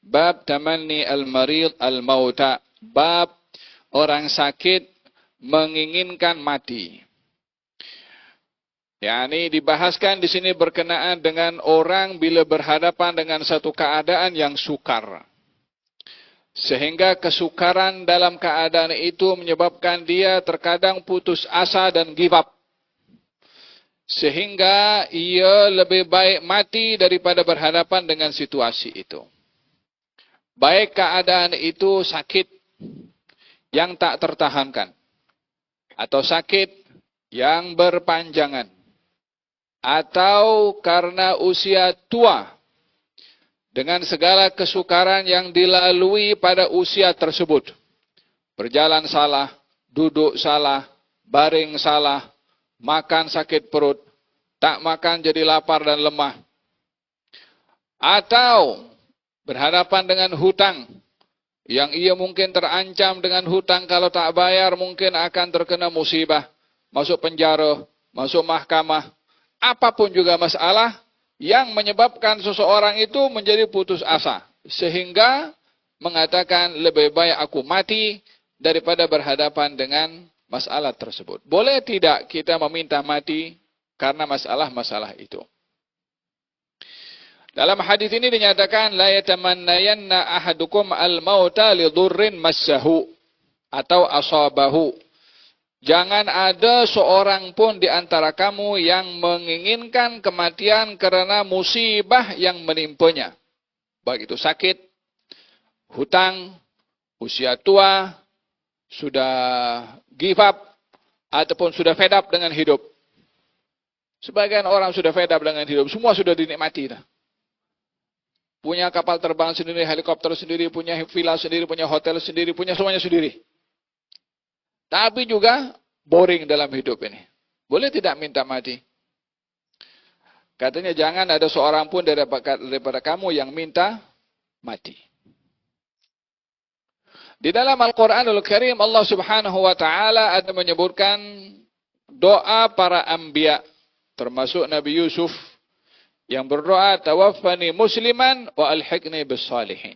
Bab tamanni al-marid al-mauta. Bab orang sakit menginginkan mati. Yani dibahaskan di sini berkenaan dengan orang bila berhadapan dengan satu keadaan yang sukar. Sehingga kesukaran dalam keadaan itu menyebabkan dia terkadang putus asa dan give up. Sehingga ia lebih baik mati daripada berhadapan dengan situasi itu. Baik keadaan itu sakit yang tak tertahankan. Atau sakit yang berpanjangan. Atau karena usia tua. Dengan segala kesukaran yang dilalui pada usia tersebut. Berjalan salah, duduk salah, baring salah, makan sakit perut, tak makan jadi lapar dan lemah. Atau berhadapan dengan hutang, yang ia mungkin terancam dengan hutang kalau tak bayar mungkin akan terkena musibah, masuk penjara, masuk mahkamah. Apapun juga masalah yang menyebabkan seseorang itu menjadi putus asa. Sehingga mengatakan lebih baik aku mati daripada berhadapan dengan masalah tersebut. Boleh tidak kita meminta mati karena masalah-masalah itu? Dalam hadis ini dinyatakan la yatamannayanna ahadukum al-mauta li dhurrin massahu atau asabahu. Jangan ada seorang pun di antara kamu yang menginginkan kematian karena musibah yang menimpanya. Baik itu sakit, hutang, usia tua, sudah give up, ataupun sudah fed up dengan hidup. Sebagian orang sudah fed up dengan hidup, semua sudah dinikmati. Punya kapal terbang sendiri, helikopter sendiri, punya villa sendiri, punya hotel sendiri, punya semuanya sendiri. Tapi juga boring dalam hidup ini. Boleh tidak minta mati? Katanya jangan ada seorang pun daripada kamu yang minta mati. Di dalam Al-Quranul Karim Allah Subhanahu wa taala ada menyebutkan doa para anbiya, termasuk Nabi Yusuf yang berdoa tawaffani musliman wa alhiqni bis salihin.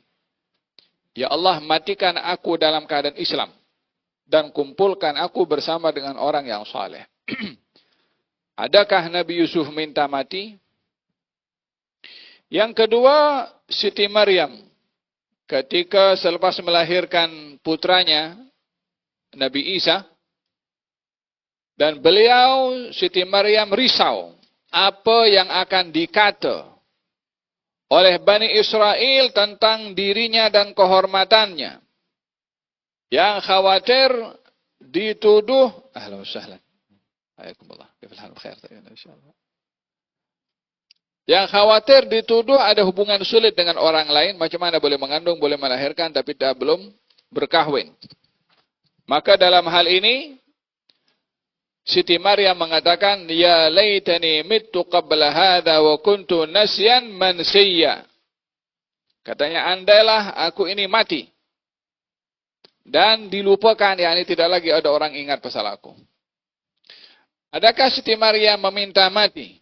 Ya Allah, matikan aku dalam keadaan Islam dan kumpulkan aku bersama dengan orang yang saleh. Adakah Nabi Yusuf minta mati? Yang kedua, Siti Maryam ketika selepas melahirkan putranya Nabi Isa, dan beliau Siti Maryam risau apa yang akan dikata oleh Bani Israel tentang dirinya dan kehormatannya. Yang khawatir dituduh, ahlan wa sahlan. Waalaikumsalam. Kifal khair insyaallah. Yang khawatir dituduh ada hubungan sulit dengan orang lain, macam mana boleh mengandung, boleh melahirkan tapi belum berkahwin. Maka dalam hal ini Siti Maryam mengatakan, ya laitani mittu qabla hadha wa kuntu nasyan mansiyya. Katanya, andailah aku ini mati dan dilupakan, yakni tidak lagi ada orang ingat pasal aku. Adakah Siti Maryam meminta mati?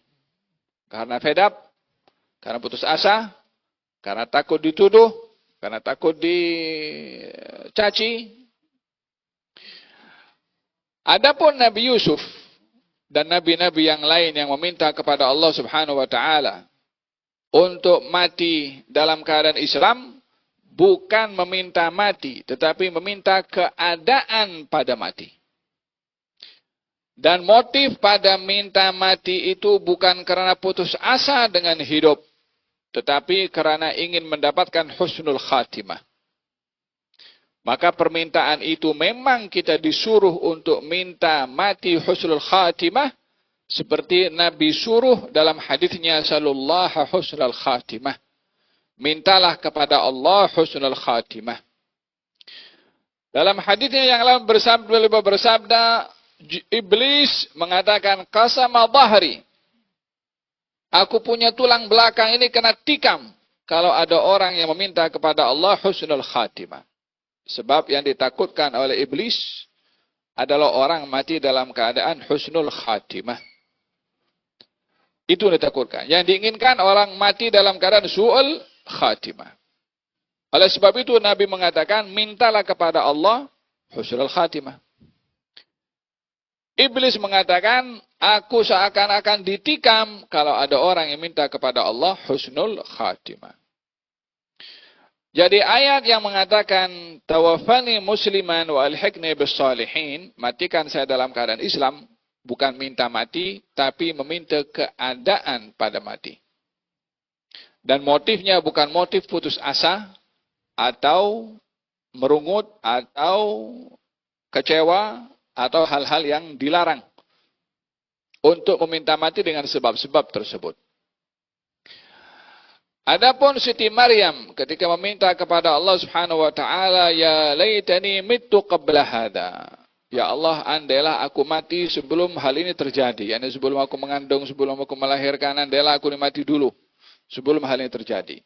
Karena fed up, karena putus asa, karena takut dituduh, karena takut dicaci. Adapun Nabi Yusuf dan nabi-nabi yang lain yang meminta kepada Allah Subhanahu wa taala untuk mati dalam keadaan Islam, bukan meminta mati, tetapi meminta keadaan pada mati. Dan motif pada minta mati itu bukan karena putus asa dengan hidup, tetapi karena ingin mendapatkan husnul khatimah. Maka permintaan itu memang kita disuruh untuk minta mati husnul khatimah, seperti Nabi suruh dalam hadisnya sallallahu husnul khatimah. Mintalah kepada Allah husnul khatimah. Dalam hadisnya yang lain bersabda, Iblis mengatakan, qasama dhahri. Aku punya tulang belakang ini kena tikam kalau ada orang yang meminta kepada Allah husnul khatimah. Sebab yang ditakutkan oleh iblis adalah orang mati dalam keadaan husnul khatimah. Itu yang ditakutkan. Yang diinginkan orang mati dalam keadaan su'ul khatimah. Oleh sebab itu Nabi mengatakan, mintalah kepada Allah husnul khatimah. Iblis mengatakan, aku seakan-akan ditikam kalau ada orang yang minta kepada Allah husnul khatimah. Jadi ayat yang mengatakan tawaffani musliman wa alhiqni bis salihin, matikan saya dalam keadaan Islam, bukan minta mati tapi meminta keadaan pada mati. Dan motifnya bukan motif putus asa atau merungut atau kecewa atau hal-hal yang dilarang untuk meminta mati dengan sebab-sebab tersebut. Adapun Siti Maryam ketika meminta kepada Allah Subhanahu wa taala, ya laitani mittu qabla hada. Ya Allah, andailah aku mati sebelum hal ini terjadi. Yani sebelum aku mengandung, sebelum aku melahirkan, andailah aku mati dulu sebelum hal ini terjadi.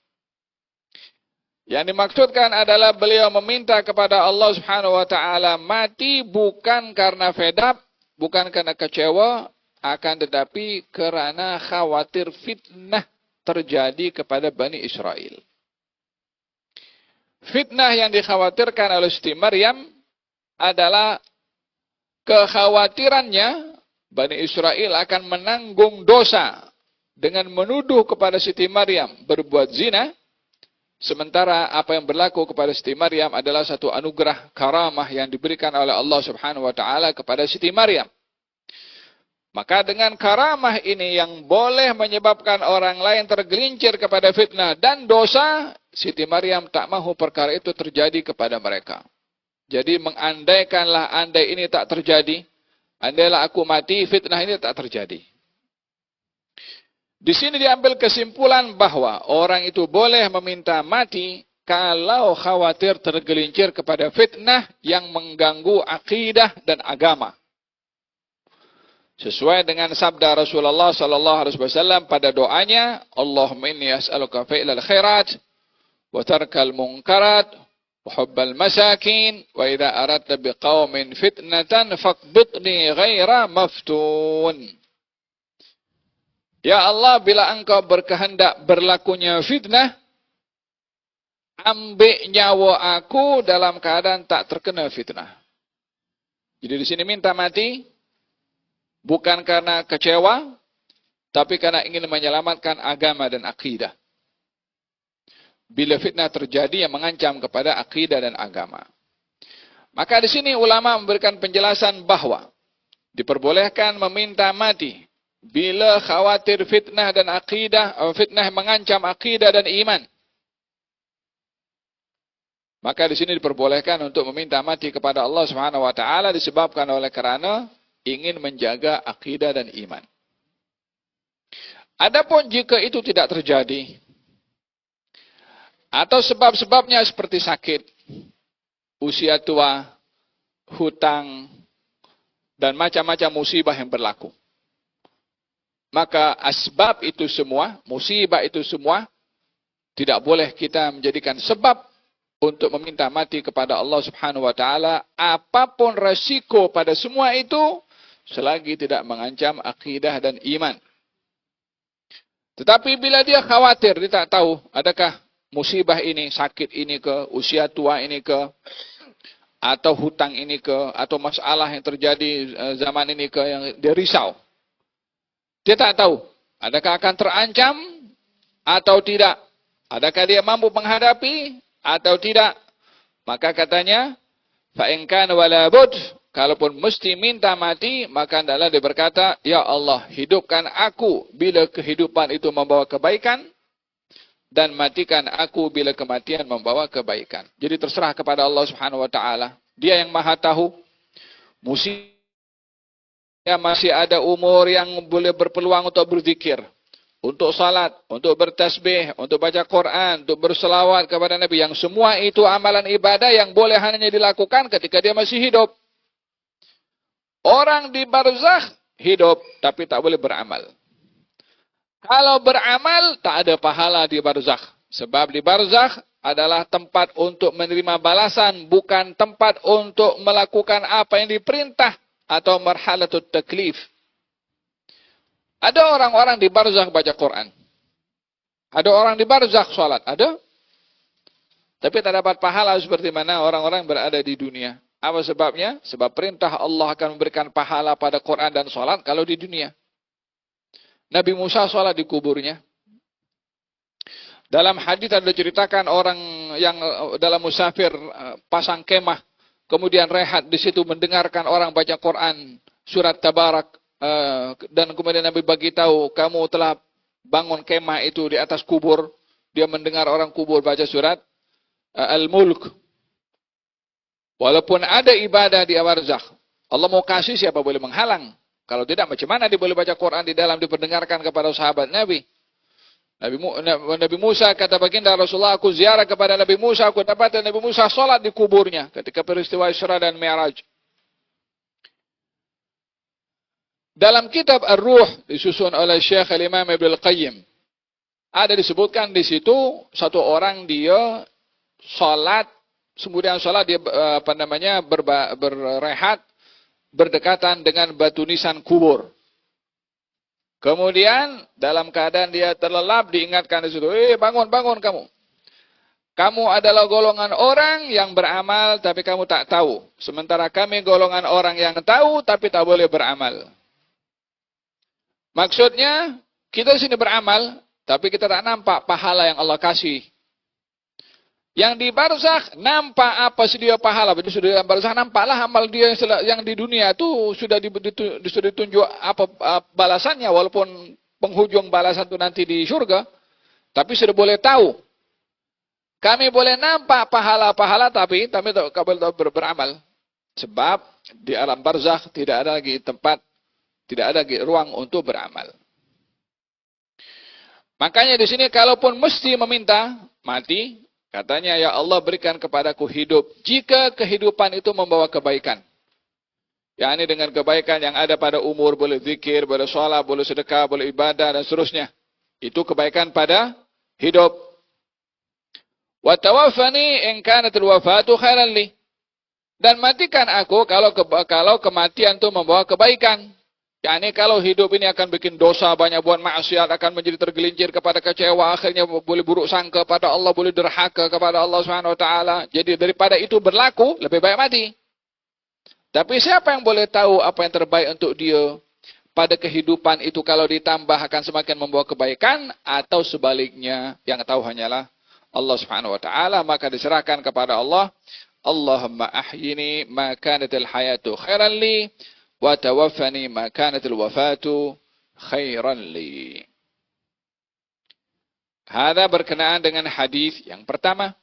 Yang dimaksudkan adalah beliau meminta kepada Allah Subhanahu wa taala mati bukan karena fed up, bukan karena kecewa, akan tetapi karena khawatir fitnah terjadi kepada Bani Israel. Fitnah yang dikhawatirkan oleh Siti Maryam adalah kekhawatirannya Bani Israel akan menanggung dosa dengan menuduh kepada Siti Maryam berbuat zina, sementara apa yang berlaku kepada Siti Maryam adalah satu anugerah karamah yang diberikan oleh Allah Subhanahu wa taala kepada Siti Maryam. Maka dengan karamah ini yang boleh menyebabkan orang lain tergelincir kepada fitnah dan dosa, Siti Maryam tak mahu perkara itu terjadi kepada mereka. Jadi mengandaikanlah andai ini tak terjadi, andailah aku mati, fitnah ini tak terjadi. Di sini diambil kesimpulan bahwa orang itu boleh meminta mati kalau khawatir tergelincir kepada fitnah yang mengganggu akidah dan agama. Sesuai dengan sabda Rasulullah sallallahu alaihi wasallam pada doanya, Allahumma inni as'aluka fi'lal khairat wa tarkal munkarat wa hubbal masakin wa idza aradta biqaumin fitnatan faqbitni ghaira maftun. Ya Allah, bila engkau berkehendak berlakunya fitnah, ambil nyawa aku dalam keadaan tak terkena fitnah. Jadi di sini minta mati bukan karena kecewa, tapi karena ingin menyelamatkan agama dan akidah. Bila fitnah terjadi yang mengancam kepada akidah dan agama. Maka di sini ulama memberikan penjelasan bahwa diperbolehkan meminta mati bila khawatir fitnah dan akidah, fitnah mengancam akidah dan iman. Maka di sini diperbolehkan untuk meminta mati kepada Allah Subhanahu wa taala disebabkan oleh karena ingin menjaga akidah dan iman. Adapun jika itu tidak terjadi, atau sebab-sebabnya seperti sakit, usia tua, hutang, dan macam-macam musibah yang berlaku, maka asbab itu semua, musibah itu semua, tidak boleh kita menjadikan sebab untuk meminta mati kepada Allah Subhanahu wa taala, apapun resiko pada semua itu, selagi tidak mengancam akidah dan iman. Tetapi bila dia khawatir, dia tak tahu adakah musibah ini, sakit ini ke, usia tua ini ke, atau hutang ini ke, atau masalah yang terjadi zaman ini ke, yang dia risau. Dia tak tahu adakah akan terancam atau tidak. Adakah dia mampu menghadapi atau tidak. Maka katanya, fa in kana wala bud, kalaupun mesti minta mati, maka hendaklah dia berkata, ya Allah, hidupkan aku bila kehidupan itu membawa kebaikan, dan matikan aku bila kematian membawa kebaikan. Jadi terserah kepada Allah Subhanahu wa taala. Dia yang Maha tahu. Musibah masih ada umur yang boleh berpeluang untuk berzikir, untuk salat, untuk bertasbih, untuk baca Quran, untuk berselawat kepada Nabi, yang semua itu amalan ibadah yang boleh hanya dilakukan ketika dia masih hidup. Orang di barzakh hidup tapi tak boleh beramal. Kalau beramal tak ada pahala di barzakh. Sebab di barzakh adalah tempat untuk menerima balasan, bukan tempat untuk melakukan apa yang diperintah atau marhalatut taklif. Ada orang-orang di barzakh baca Quran. Ada orang di barzakh salat. Ada. Tapi tak dapat pahala seperti mana orang-orang berada di dunia. Apa sebabnya? Sebab perintah Allah akan memberikan pahala pada Quran dan sholat kalau di dunia. Nabi Musa sholat di kuburnya. Dalam hadis ada diceritakan orang yang dalam musafir pasang kemah, kemudian rehat di situ mendengarkan orang baca Quran, surat Tabarak, dan kemudian Nabi bagi tahu, kamu telah bangun kemah itu di atas kubur. Dia mendengar orang kubur baca surat Al-Mulk. Walaupun ada ibadah di barzakh, Allah mau kasih, siapa boleh menghalang? Kalau tidak, macam mana dia boleh baca Quran di dalam diperdengarkan kepada sahabat Nabi? Nabi Musa kata baginda Rasulullah, aku ziarah kepada Nabi Musa, aku dapatkan Nabi Musa sholat di kuburnya ketika peristiwa Isra dan Mi'raj. Dalam kitab Ar-Ruh disusun oleh Syekh Al-Imam Ibnu Al-Qayyim, ada disebutkan di situ satu orang dia sholat, kemudian sholat dia berrehat berdekatan dengan batu nisan kubur. Kemudian dalam keadaan dia terlelap diingatkan di situ, bangun kamu. Kamu adalah golongan orang yang beramal tapi kamu tak tahu. Sementara kami golongan orang yang tahu tapi tak boleh beramal. Maksudnya kita di sini beramal tapi kita tak nampak pahala yang Allah kasih. Yang di barzakh nampak apa sedia pahala. Jadi sudah dalam barzakh nampaklah amal dia yang di dunia itu sudah ditunjuk apa balasannya, walaupun penghujung balasan itu nanti di surga. Tapi sudah boleh tahu. Kami boleh nampak pahala-pahala tapi tak boleh beramal. Sebab di alam barzakh tidak ada lagi tempat, tidak ada lagi ruang untuk beramal. Makanya di sini kalaupun mesti meminta mati, katanya, ya Allah berikan kepadaku hidup jika kehidupan itu membawa kebaikan. Yakni dengan kebaikan yang ada pada umur, boleh zikir, boleh sholat, boleh sedekah, boleh ibadah dan seterusnya. Itu kebaikan pada hidup. Wa tawaffani in kanatil wafatu khairan li. Dan matikan aku kalau kematian itu membawa kebaikan. Yakni kalau hidup ini akan bikin dosa, banyak buat maksiat, akan menjadi tergelincir kepada kecewa, akhirnya boleh buruk sangka pada Allah, boleh derhaka kepada Allah Subhanahu wa taala. Jadi daripada itu berlaku, lebih baik mati. Tapi siapa yang boleh tahu apa yang terbaik untuk dia pada kehidupan itu, kalau ditambah akan semakin membawa kebaikan atau sebaliknya? Yang tahu hanyalah Allah Subhanahu wa taala, maka diserahkan kepada Allah. Allahumma ahyini ma kanatil hayatu khairan li wa tawaffani ma kanatil wafatu khairan li. Hada berkenaan dengan hadis yang pertama.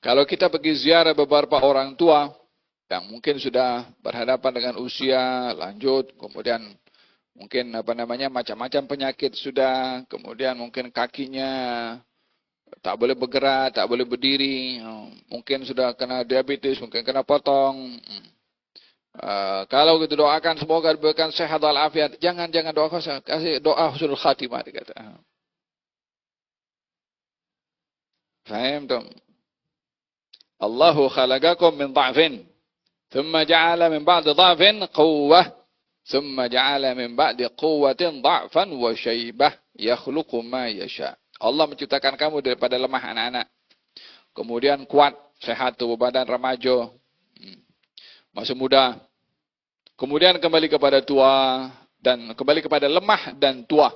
Kalau kita pergi ziarah beberapa orang tua yang mungkin sudah berhadapan dengan usia lanjut, kemudian mungkin macam-macam penyakit sudah, kemudian mungkin kakinya tak boleh bergerak, tak boleh berdiri, mungkin sudah kena diabetes, mungkin kena potong. Kalau kita doakan semoga diberikan sehat walafiat, jangan doakan, kasih doa husnul khatimah dikata. Faham tak? Allahu khalaqakum min dha'fin, thumma ja'ala min ba'di dha'fin quwwah, thumma ja'ala min ba'di quwwatin dha'fan wa syaibah, yakhluqu ma yasha'. Allah menciptakan kamu daripada lemah anak-anak. Kemudian kuat, sehat tubuh badan, remaja, masih muda. Kemudian kembali kepada tua dan kembali kepada lemah dan tua.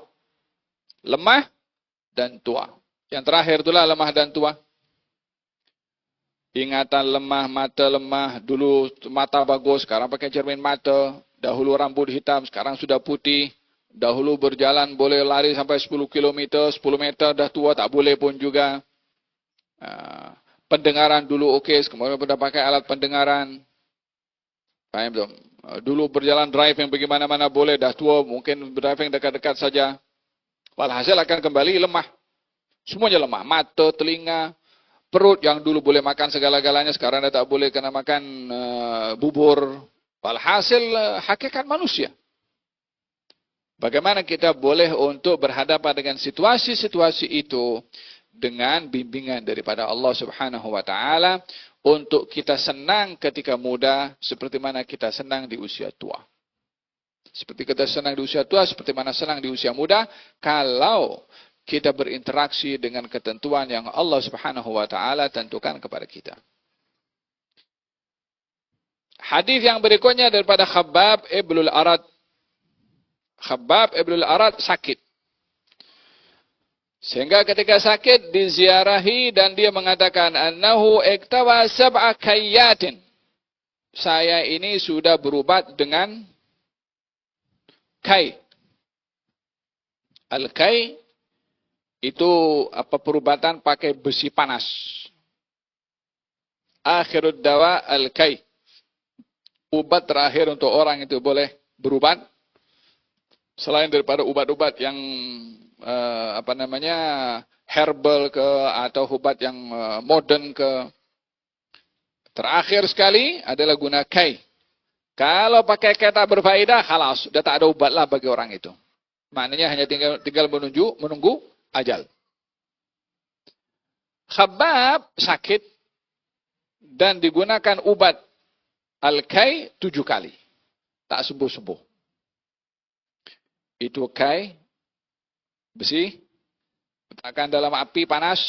Lemah dan tua. Yang terakhir itulah lemah dan tua. Ingatan lemah, mata lemah. Dulu mata bagus, sekarang pakai cermin mata. Dahulu rambut hitam, sekarang sudah putih. Dahulu berjalan boleh lari sampai 10 km, 10 meter, dah tua tak boleh pun juga. Pendengaran dulu oke, kemudian sudah pakai alat pendengaran. Paham belum? Dulu berjalan driving bagaimana-mana boleh, dah tua mungkin driving dekat-dekat saja. Walhasil akan kembali lemah. Semuanya lemah, mata, telinga, perut yang dulu boleh makan segala-galanya, sekarang dah tak boleh kena makan bubur. Walhasil hakikat manusia. Bagaimana kita boleh untuk berhadapan dengan situasi-situasi itu dengan bimbingan daripada Allah Subhanahu wa taala untuk kita senang ketika muda seperti mana kita senang di usia tua. Seperti kita senang di usia tua seperti mana senang di usia muda kalau kita berinteraksi dengan ketentuan yang Allah Subhanahu wa taala tentukan kepada kita. Hadis yang berikutnya daripada Khabbab ibnul Arad. Khabbab ibnul Arad sakit. Sehingga ketika sakit diziarahi dan dia mengatakan annahu iktawa sab'a kayyatin. Saya ini sudah berubat dengan kai. Al-kai itu perubatan pakai besi panas. Akhirud dawa al-kai. Ubat terakhir untuk orang itu boleh berubat selain daripada ubat-ubat yang herbal ke atau obat yang modern ke. Terakhir sekali adalah guna kai. Kalau pakai kai tak berfaedah, khalas, sudah tak ada obat lah bagi orang itu. Maknanya hanya tinggal menunggu ajal. Khabbab sakit dan digunakan obat al-kai 7 kali. Tak sembuh-sembuh. Itu kai besi letakkan dalam api panas,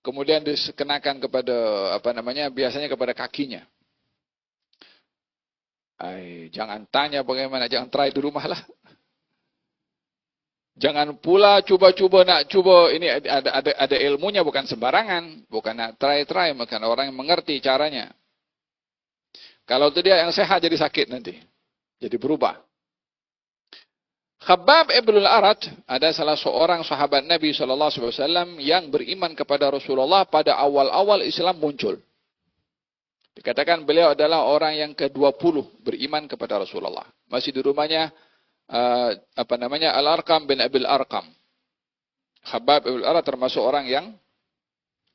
kemudian dikenakan kepada biasanya kepada kakinya. Jangan tanya bagaimana, jangan try di rumah lah. Jangan pula coba ini ada ilmunya, bukan sembarangan, bukan nak try, bukan orang yang mengerti caranya. Kalau itu dia yang sehat jadi sakit nanti, jadi berubah. Khabbab ibnul Arad ada salah seorang sahabat Nabi SAW yang beriman kepada Rasulullah pada awal-awal Islam muncul. Dikatakan beliau adalah orang yang ke-20 beriman kepada Rasulullah. Masih di rumahnya Al-Arqam bin Abil Arqam. Khabbab ibnul Arad termasuk orang yang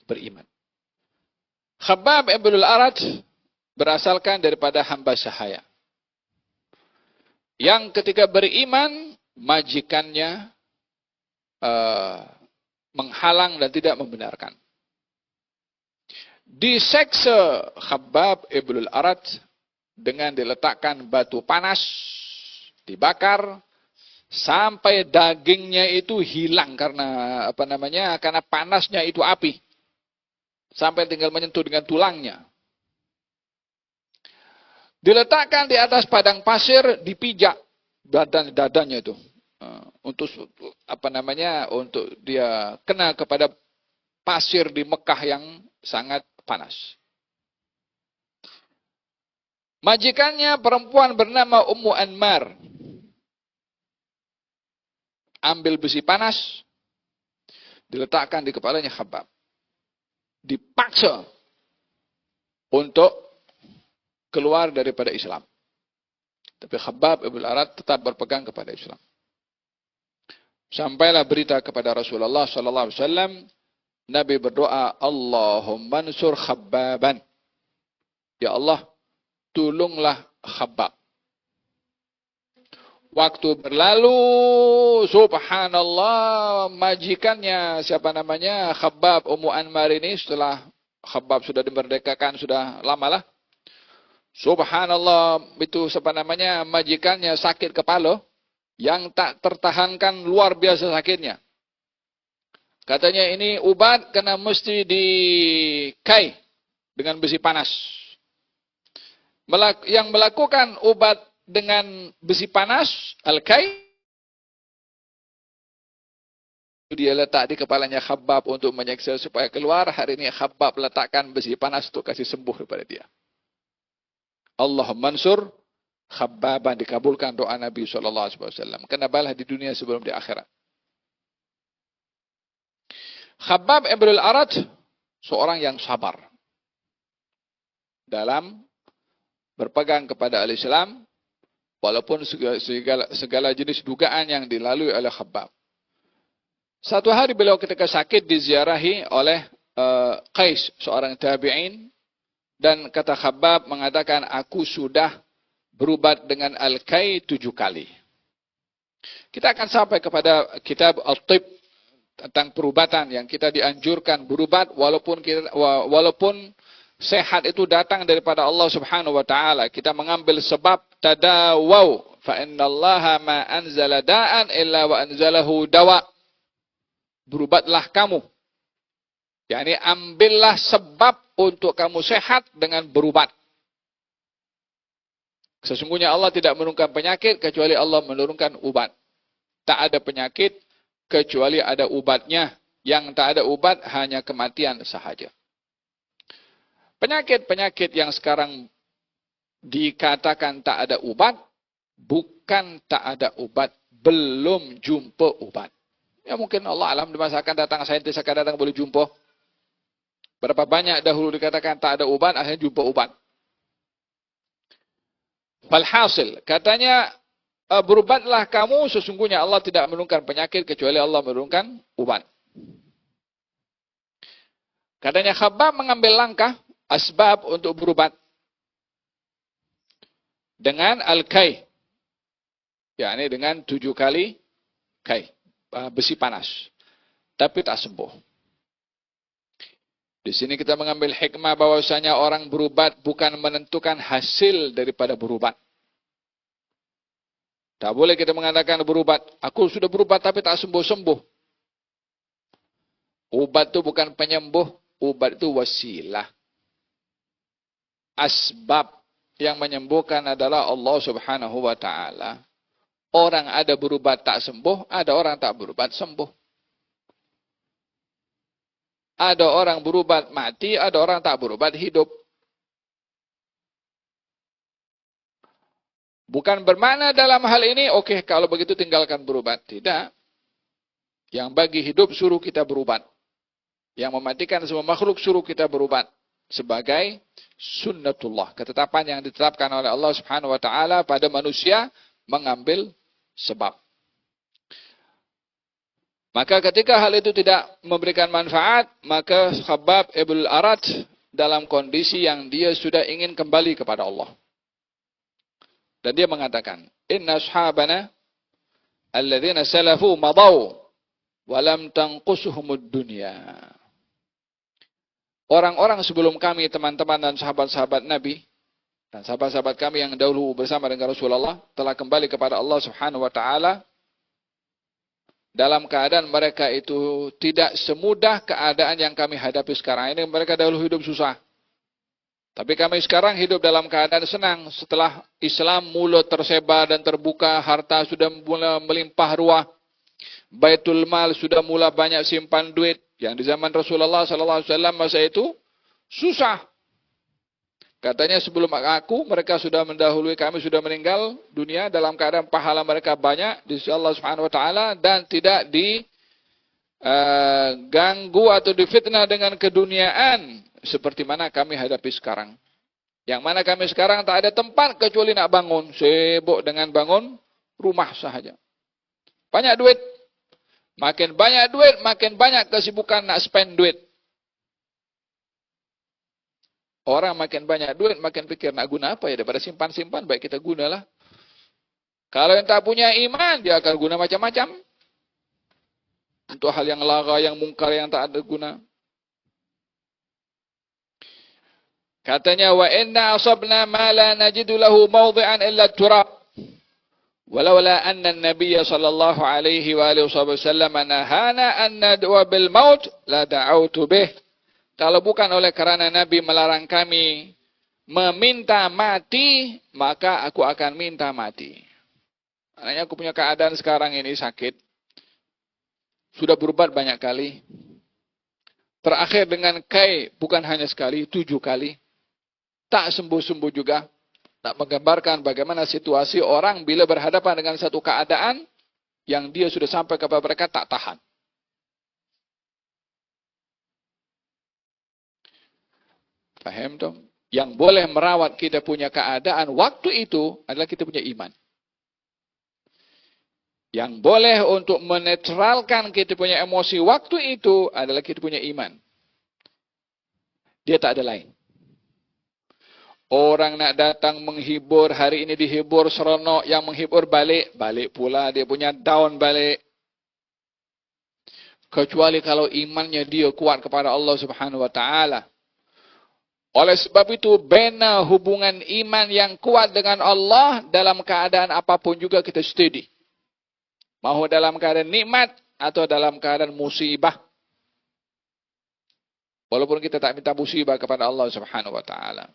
beriman. Khabbab ibnul Arad berasalkan daripada hamba sahaya. Yang ketika beriman, majikannya menghalang dan tidak membenarkan. Diseksa Khabbab ibnul Arad dengan diletakkan batu panas, dibakar, sampai dagingnya itu hilang karena karena panasnya itu api. Sampai tinggal menyentuh dengan tulangnya. Diletakkan di atas padang pasir, dipijak dadanya itu untuk dia kena kepada pasir di Mekah yang sangat panas. Majikannya perempuan bernama Ummu Anmar ambil besi panas, diletakkan di kepalanya Khabbab, dipaksa untuk keluar daripada Islam. Tapi Khabbab ibnul Arad tetap berpegang kepada Islam. Sampailah berita kepada Rasulullah SAW. Nabi berdoa, Allahumma ansur Khabbaban. Ya Allah, tolonglah Khabbab. Waktu berlalu, subhanallah, majikannya, Khabbab Ummu Anmar ini, setelah Khabbab sudah dimerdekakan, sudah lamalah. Subhanallah, itu majikannya sakit kepala yang tak tertahankan, luar biasa sakitnya. Katanya ini ubat kena mesti dikai dengan besi panas. Yang melakukan ubat dengan besi panas, al-kai, dia letak di kepalanya Khabbab untuk menyeksa supaya keluar. Hari ini Khabbab letakkan besi panas untuk kasih sembuh kepada dia. Allahumma ansur Khabbaban, dikabulkan doa Nabi SAW. Kena balah di dunia sebelum di akhirat. Khabbab ibnul Arad seorang yang sabar dalam berpegang kepada al-Islam, walaupun segala jenis dugaan yang dilalui oleh Khabbab. Satu hari beliau ketika sakit diziarahi oleh Qais, seorang tabi'in. Dan kata Khabbab mengatakan, aku sudah berubat dengan al-kai 7 kali. Kita akan sampai kepada kitab Al-Tib tentang perubatan yang kita dianjurkan berubat walaupun sehat itu datang daripada Allah Subhanahu wa taala. Kita mengambil sebab tadawaw fa innallaha ma anzala da'an illa wa anzalahu dawa. berubatlah kamu. Yani ambillah sebab untuk kamu sehat dengan berubat. Sesungguhnya Allah tidak menurunkan penyakit kecuali Allah menurunkan ubat. Tak ada penyakit kecuali ada ubatnya. Yang tak ada ubat hanya kematian sahaja. Penyakit-penyakit yang sekarang dikatakan tak ada ubat, bukan tak ada ubat, belum jumpa ubat. Ya mungkin Allah alam di masa akan datang, saintis akan datang boleh jumpa. Berapa banyak dahulu dikatakan tak ada ubat, akhirnya jumpa ubat. Falhasil, katanya berubatlah kamu, sesungguhnya Allah tidak menurunkan penyakit kecuali Allah menurunkan ubat. Katanya Khabbab mengambil langkah asbab untuk berubat dengan al-kai, yakni dengan 7 kali kai, besi panas, tapi tak sembuh. Di sini kita mengambil hikmah bahwasanya orang berubat bukan menentukan hasil daripada berubat. Tak boleh kita mengatakan berubat, aku sudah berubat tapi tak sembuh-sembuh. Ubat itu bukan penyembuh, ubat itu wasilah. Asbab yang menyembuhkan adalah Allah Subhanahu wa taala. Orang ada berubat tak sembuh, ada orang tak berubat sembuh. Ada orang berubat mati, ada orang tak berubat hidup. Bukan bermakna dalam hal ini, oke, kalau begitu tinggalkan berubat. Tidak. Yang bagi hidup suruh kita berubat. Yang mematikan semua makhluk suruh kita berubat. Sebagai sunnatullah. Ketetapan yang ditetapkan oleh Allah Subhanahu wa taala pada manusia mengambil sebab. Maka ketika hal itu tidak memberikan manfaat, maka Khabbab ibn al-Arat dalam kondisi yang dia sudah ingin kembali kepada Allah. Dan dia mengatakan, "Inna ashabana alladzina salafu madaw wa lam tanqusuhumud dunya." Orang-orang sebelum kami, teman-teman dan sahabat-sahabat Nabi dan sahabat-sahabat kami yang dahulu bersama dengan Rasulullah telah kembali kepada Allah Subhanahu wa taala dalam keadaan mereka itu tidak semudah keadaan yang kami hadapi sekarang ini. Mereka dahulu hidup susah. Tapi kami sekarang hidup dalam keadaan senang. Setelah Islam mula tersebar dan terbuka, harta sudah mula melimpah ruah. Baitul Mal sudah mula banyak simpan duit. Yang di zaman Rasulullah SAW masa itu susah. Katanya sebelum aku, mereka sudah mendahului kami, sudah meninggal dunia dalam keadaan pahala mereka banyak di sisi Allah Subhanahu wa taala dan tidak diganggu atau difitnah dengan keduniaan seperti mana kami hadapi sekarang. Yang mana kami sekarang tak ada tempat kecuali nak bangun, sibuk dengan bangun rumah sahaja. Banyak duit. Makin banyak duit, makin banyak kesibukan nak spend duit. Orang makin banyak duit, makin pikir nak guna apa ya, daripada simpan-simpan, baik kita gunalah. Kalau yang tak punya iman, dia akan guna macam-macam. Untuk hal yang lara, yang mungkar, yang tak ada guna. Katanya, wa inna asabna ma la najidu lahu mawdi'an illa turab. Walaula anna an-nabiy sallallahu alaihi wa alihi wasallam nahana an nad'a bil maut la da'autu bih. Kalau bukan oleh karena Nabi melarang kami meminta mati, maka aku akan minta mati. Maknanya aku punya keadaan sekarang ini sakit. Sudah berobat banyak kali. Terakhir dengan kai bukan hanya sekali, 7 kali. Tak sembuh-sembuh juga. Tak menggambarkan bagaimana situasi orang bila berhadapan dengan satu keadaan yang dia sudah sampai kepada mereka tak tahan. Paham dong? Yang boleh merawat kita punya keadaan waktu itu adalah kita punya iman. Yang boleh untuk menetralkan kita punya emosi waktu itu adalah kita punya iman. Dia tak ada lain. Orang nak datang menghibur, hari ini dihibur seronok, yang menghibur balik, balik pula dia punya down balik. Kecuali kalau imannya dia kuat kepada Allah Subhanahu wa taala. Oleh sebab itu, bina hubungan iman yang kuat dengan Allah dalam keadaan apapun juga kita steady. Mahu dalam keadaan nikmat, atau dalam keadaan musibah. Walaupun kita tak minta musibah kepada Allah Subhanahu wa taala.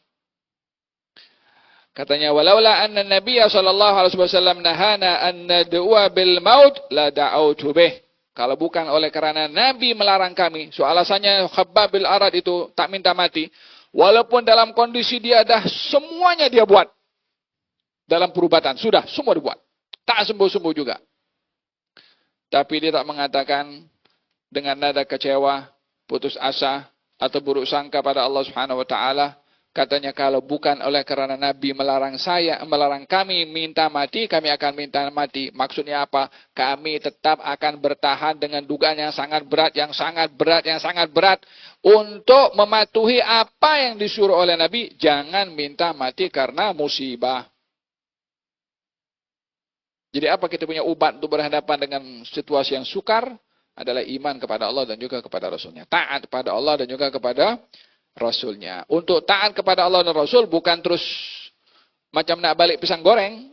Katanya walaula anna Nabiya sallallahu alaihi wasallam nahana an nad'a bil maut la da'autu bih. Kalau bukan oleh karena Nabi melarang kami, so alasannya Khabbab bin Arad itu tak minta mati, walaupun dalam kondisi dia dah semuanya dia buat dalam perubatan, sudah semua dibuat. Tak sembuh-sembuh juga. Tapi dia tak mengatakan dengan nada kecewa, putus asa, atau buruk sangka pada Allah Subhanahu wa taala. Katanya kalau bukan oleh karena Nabi melarang kami minta mati, kami akan minta mati. Maksudnya apa? Kami tetap akan bertahan dengan dugaan yang sangat berat, yang sangat berat untuk mematuhi apa yang disuruh oleh Nabi. Jangan minta mati karena musibah. Jadi apa kita punya obat untuk berhadapan dengan situasi yang sukar? Adalah iman kepada Allah dan juga kepada Rasulnya. Taat kepada Allah dan juga kepada Rasulnya. Untuk taat kepada Allah dan Rasul bukan terus macam nak balik pisang goreng.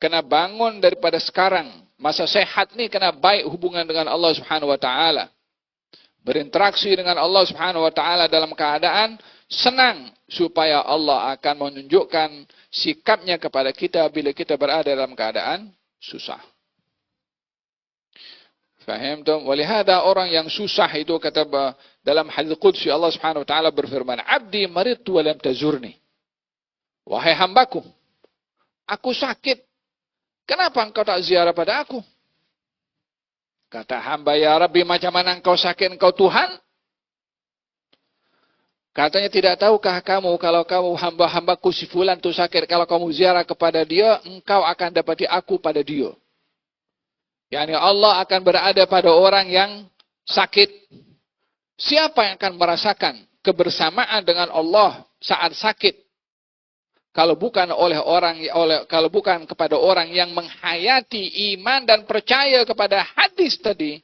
Kena bangun daripada sekarang. Masa sehat ni kena baik hubungan dengan Allah Subhanahu wa taala. Berinteraksi dengan Allah Subhanahu wa taala dalam keadaan senang supaya Allah akan menunjukkan sikapnya kepada kita bila kita berada dalam keadaan susah. Faham tu? Walihada orang yang susah itu kata dalam hadis qudsi Allah Subhanahu wa taala berfirman, "Abdi maridtu wa lam tazurni." Wahai hambaku, aku sakit. Kenapa engkau tak ziarah pada aku? Kata hamba, ya Rabbi, macam mana engkau sakit, engkau Tuhan? Katanya, tidak tahukah kamu kalau kamu hamba-hambaku si fulan tu sakit, kalau kamu ziarah kepada dia, engkau akan dapati aku pada dia. Yani Allah akan berada pada orang yang sakit. Siapa yang akan merasakan kebersamaan dengan Allah saat sakit? Kalau bukan kalau bukan kepada orang yang menghayati iman dan percaya kepada hadis tadi,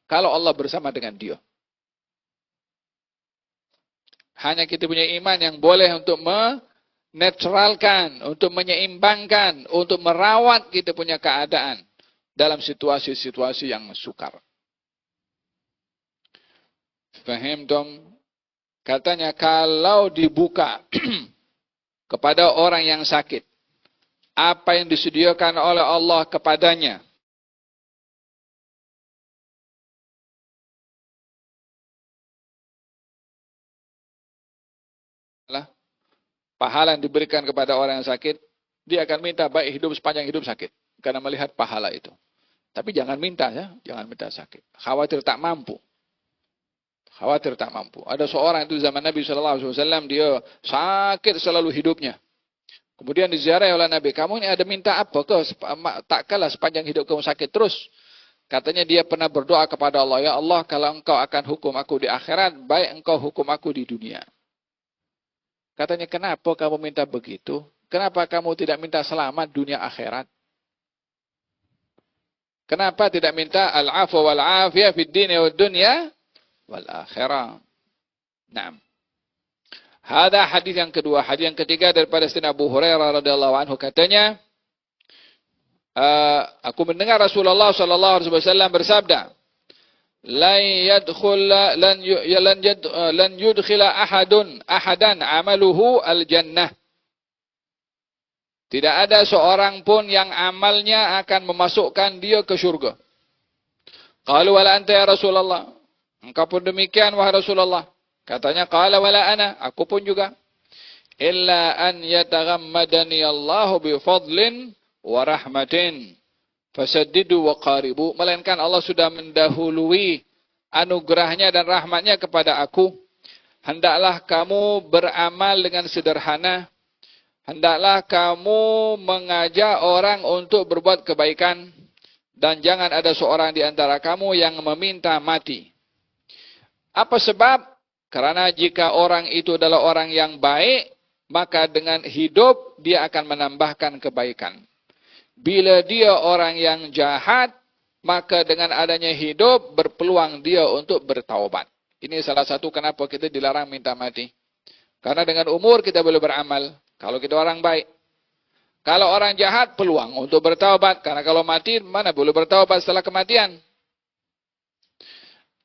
kalau Allah bersama dengan dia. Hanya kita punya iman yang boleh untuk menetralkan, untuk menyeimbangkan, untuk merawat kita punya keadaan dalam situasi-situasi yang sukar. Faham dong? Katanya kalau dibuka kepada orang yang sakit, apa yang disediakan oleh Allah kepadanya, pahala yang diberikan kepada orang yang sakit, dia akan minta baik hidup sepanjang hidup sakit. Karena melihat pahala itu. Tapi jangan minta ya, jangan minta sakit. Khawatir tak mampu. Khawatir tak mampu. Ada seorang itu zaman Nabi SAW, dia sakit selalu hidupnya. Kemudian diziarahi oleh Nabi, kamu ini ada minta apa ke? Tak kalah sepanjang hidup kamu sakit terus. Katanya dia pernah berdoa kepada Allah, ya Allah, kalau engkau akan hukum aku di akhirat, baik engkau hukum aku di dunia. Katanya, kenapa kamu minta begitu? Kenapa kamu tidak minta selamat dunia akhirat? Kenapa tidak minta al-afwa wal-afiyah fid dini wad dunya wal akhirah? Naam. Hada hadis yang kedua. Hadis yang ketiga daripada Sayyidina Abu Hurairah radhiyallahu anhu, katanya, aku mendengar Rasulullah sallallahu alaihi wasallam bersabda, lan yudkhila ahadan amaluhu al-jannah. Tidak ada seorang pun yang amalnya akan memasukkan dia ke syurga. Qalu wala anta ya Rasulullah. Engkau pun demikian wahai Rasulullah. Katanya qala wala ana, aku pun juga. Illa an yataghammadani Allahu bi fadlin wa rahmatin fasaddidu wa qaribu. Melainkan Allah sudah mendahului anugerahnya dan rahmatnya kepada aku. Hendaklah kamu beramal dengan sederhana. Hendaklah kamu mengajak orang untuk berbuat kebaikan. Dan jangan ada seorang di antara kamu yang meminta mati. Apa sebab? Karena jika orang itu adalah orang yang baik, maka dengan hidup dia akan menambahkan kebaikan. Bila dia orang yang jahat, maka dengan adanya hidup berpeluang dia untuk bertaubat. Ini salah satu kenapa kita dilarang minta mati. Karena dengan umur kita boleh beramal. Kalau kita orang baik. Kalau orang jahat, peluang untuk bertaubat. Karena kalau mati, mana boleh bertaubat setelah kematian.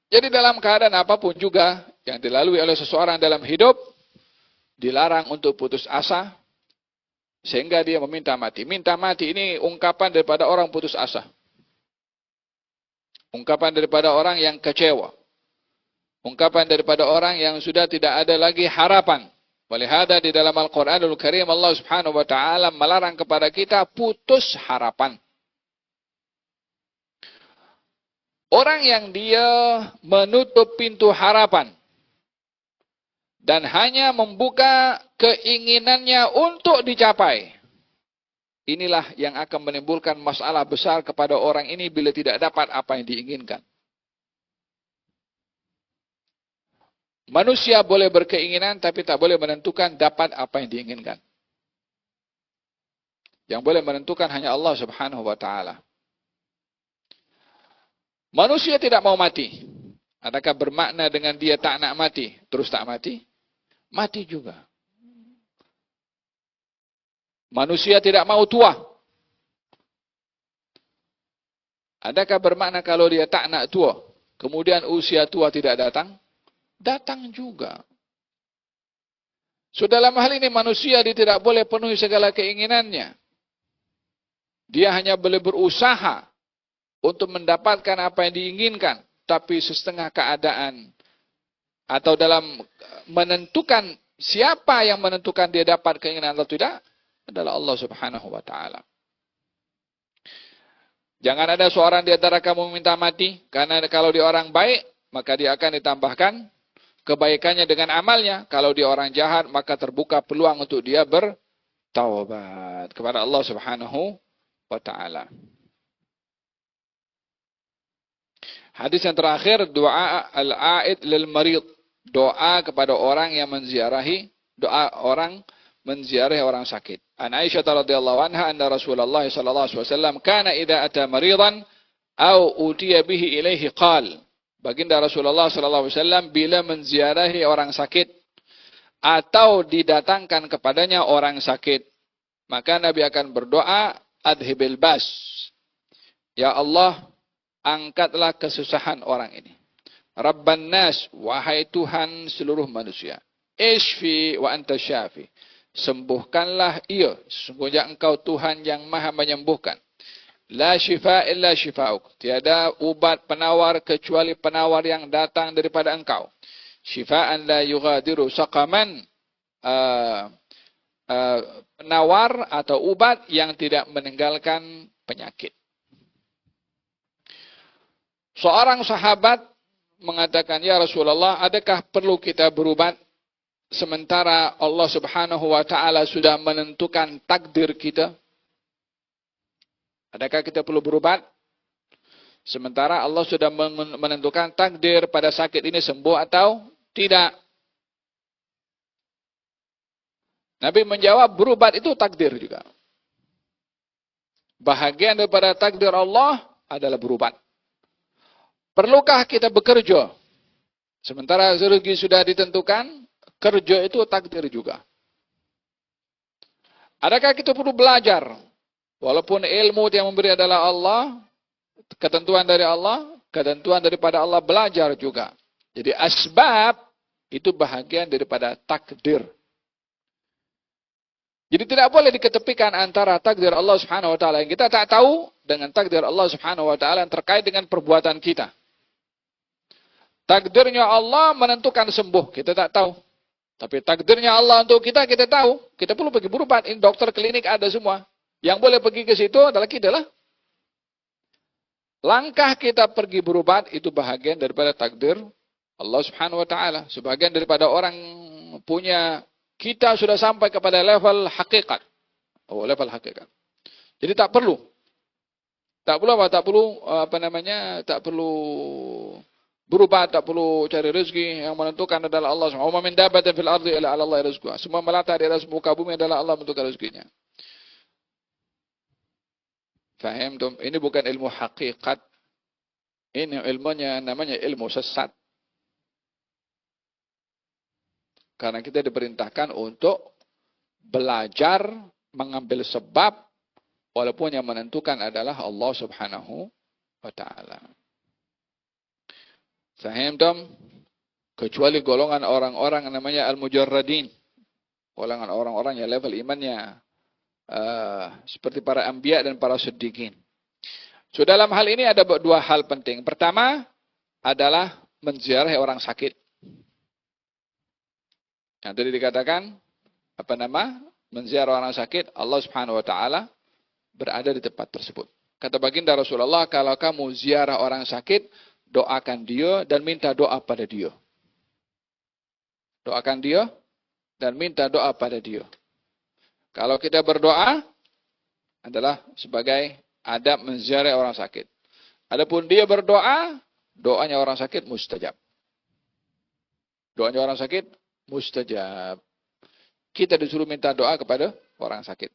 Jadi dalam keadaan apapun juga yang dilalui oleh seseorang dalam hidup, dilarang untuk putus asa, sehingga dia meminta mati. Minta mati ini ungkapan daripada orang putus asa. Ungkapan daripada orang yang kecewa. Ungkapan daripada orang yang sudah tidak ada lagi harapan. Walihada di dalam Al-Quranul Karim Allah Subhanahu wa taala melarang kepada kita putus harapan. Orang yang dia menutup pintu harapan dan hanya membuka keinginannya untuk dicapai, inilah yang akan menimbulkan masalah besar kepada orang ini bila tidak dapat apa yang diinginkan. Manusia boleh berkeinginan tapi tak boleh menentukan dapat apa yang diinginkan. Yang boleh menentukan hanya Allah Subhanahu wa taala. Manusia tidak mau mati. Adakah bermakna dengan dia tak nak mati, terus tak mati? Mati juga. Manusia tidak mau tua. Adakah bermakna kalau dia tak nak tua, kemudian usia tua tidak datang? Datang juga. So dalam hal ini manusia dia tidak boleh penuhi segala keinginannya. Dia hanya boleh berusaha untuk mendapatkan apa yang diinginkan, tapi setengah keadaan. Atau dalam menentukan siapa yang menentukan dia dapat keinginan atau tidak, adalah Allah Subhanahu wa taala. Jangan ada seorang di antara kamu meminta mati, karena kalau dia orang baik, maka dia akan ditambahkan kebaikannya dengan amalnya. Kalau dia orang jahat, maka terbuka peluang untuk dia bertaubat kepada Allah Subhanahu wa taala. Hadis yang terakhir, doa al-aid lil marid. Doa kepada orang yang menziarahi, doa orang menziarahi orang sakit. An Aisyah radhiyallahu anha anna Rasulullah sallallahu alaihi wasallam kana idza ata maridan aw utiya bihi ilaihi qal. Baginda Rasulullah sallallahu alaihi wasallam bila menziarahi orang sakit atau didatangkan kepadanya orang sakit, maka Nabi akan berdoa, adhibil bas. Ya Allah, angkatlah kesusahan orang ini. Rabban nas, wahai Tuhan seluruh manusia. Ishfi wa anta syafi. Sembuhkanlah ia, sesungguhnya engkau Tuhan yang maha menyembuhkan. La syifa illa syifa'uk. Tiada ubat penawar kecuali penawar yang datang daripada engkau. Syifa'an la yughadiru saqaman. Penawar atau ubat yang tidak meninggalkan penyakit. Seorang sahabat mengatakan, ya Rasulullah, adakah perlu kita berubat sementara Allah Subhanahu wa taala sudah menentukan takdir kita? Adakah kita perlu berubat sementara Allah sudah menentukan takdir pada sakit ini sembuh atau tidak? Nabi menjawab, berubat itu takdir juga. Bahagian daripada takdir Allah adalah berubat. Perlukah kita bekerja? Sementara rezeki sudah ditentukan, kerja itu takdir juga. Adakah kita perlu belajar? Walaupun ilmu yang memberi adalah Allah, ketentuan dari Allah, ketentuan daripada Allah, belajar juga. Jadi asbab itu bahagian daripada takdir. Jadi tidak boleh diketepikan antara takdir Allah Subhanahu wa taala yang kita tak tahu dengan takdir Allah Subhanahu wa taala yang terkait dengan perbuatan kita. Takdirnya Allah menentukan sembuh, kita tak tahu. Tapi takdirnya Allah untuk kita, kita tahu. Kita perlu pergi berubat. Ini dokter klinik ada semua. Yang boleh pergi ke situ adalah kita lah. Langkah kita pergi berubat itu bahagian daripada takdir Allah Subhanahu wa taala. Sebagian daripada orang punya, kita sudah sampai kepada level hakikat. Oh, level hakikat. Jadi tak perlu. Tak perlu berubat, tak perlu cari rezeki. Yang menentukan adalah Allah. Wa ma min dabbatin fil ardi illa 'ala Allahi rizquha. Semua melata di atas muka bumi adalah Allah menentukan rezekinya. Faham tuh? Ini bukan ilmu hakikat. Ini ilmunya namanya ilmu sesat. Karena kita diperintahkan untuk belajar mengambil sebab, walaupun yang menentukan adalah Allah Subhanahu wa taala. Fahim tom? Kecuali golongan orang-orang yang namanya al-mujarradin. Golongan orang-orang yang level imannya seperti para anbiya dan para siddiqin. So dalam hal ini ada dua hal penting. Pertama adalah menziarahi orang sakit. Yang tadi dikatakan menziarah orang sakit, Allah Subhanahu wa taala berada di tempat tersebut. Kata baginda Rasulullah, kalau kamu ziarah orang sakit, doakan dia dan minta doa pada dia. Doakan dia dan minta doa pada dia. Kalau kita berdoa adalah sebagai adab menziarah orang sakit. Adapun dia berdoa, doanya orang sakit mustajab. Doanya orang sakit mustajab. Kita disuruh minta doa kepada orang sakit.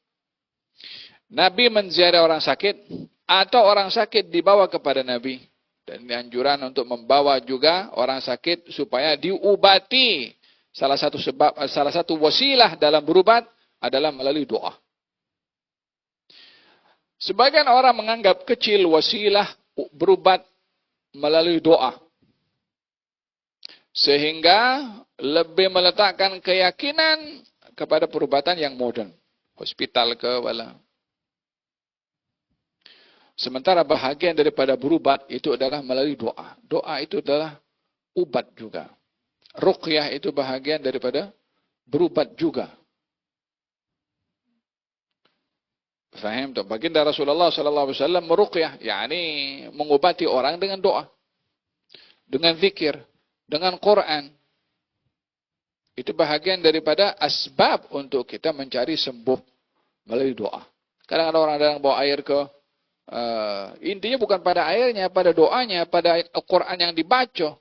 Nabi menziarah orang sakit atau orang sakit dibawa kepada Nabi. Dan anjuran untuk membawa juga orang sakit supaya diobati. Salah satu wasilah dalam berubat adalah melalui doa. Sebagian orang menganggap kecil wasilah berubat melalui doa. Sehingga lebih meletakkan keyakinan kepada perubatan yang modern. Hospital ke wala. Sementara bahagian daripada berubat itu adalah melalui doa. Doa itu adalah ubat juga. Ruqyah itu bahagian daripada berubat juga. Faham tu? Baginda Rasulullah sallallahu alaihi wasallam meruqyah, yakni mengobati orang dengan doa. Dengan zikir, dengan Quran. Itu bahagian daripada asbab untuk kita mencari sembuh melalui doa. Kadang-kadang orang ada yang bawa air ke intinya bukan pada airnya, pada doanya, pada Al-Quran yang dibaca.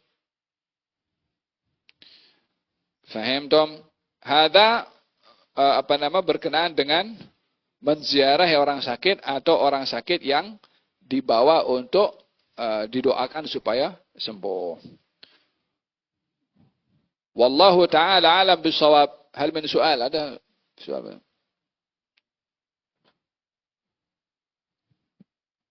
Faham tom? Hada berkenaan dengan menziarahi orang sakit atau orang sakit yang dibawa untuk didoakan supaya sembuh. Wallahu ta'ala alam bisawab. Hal min soal? Ada soal?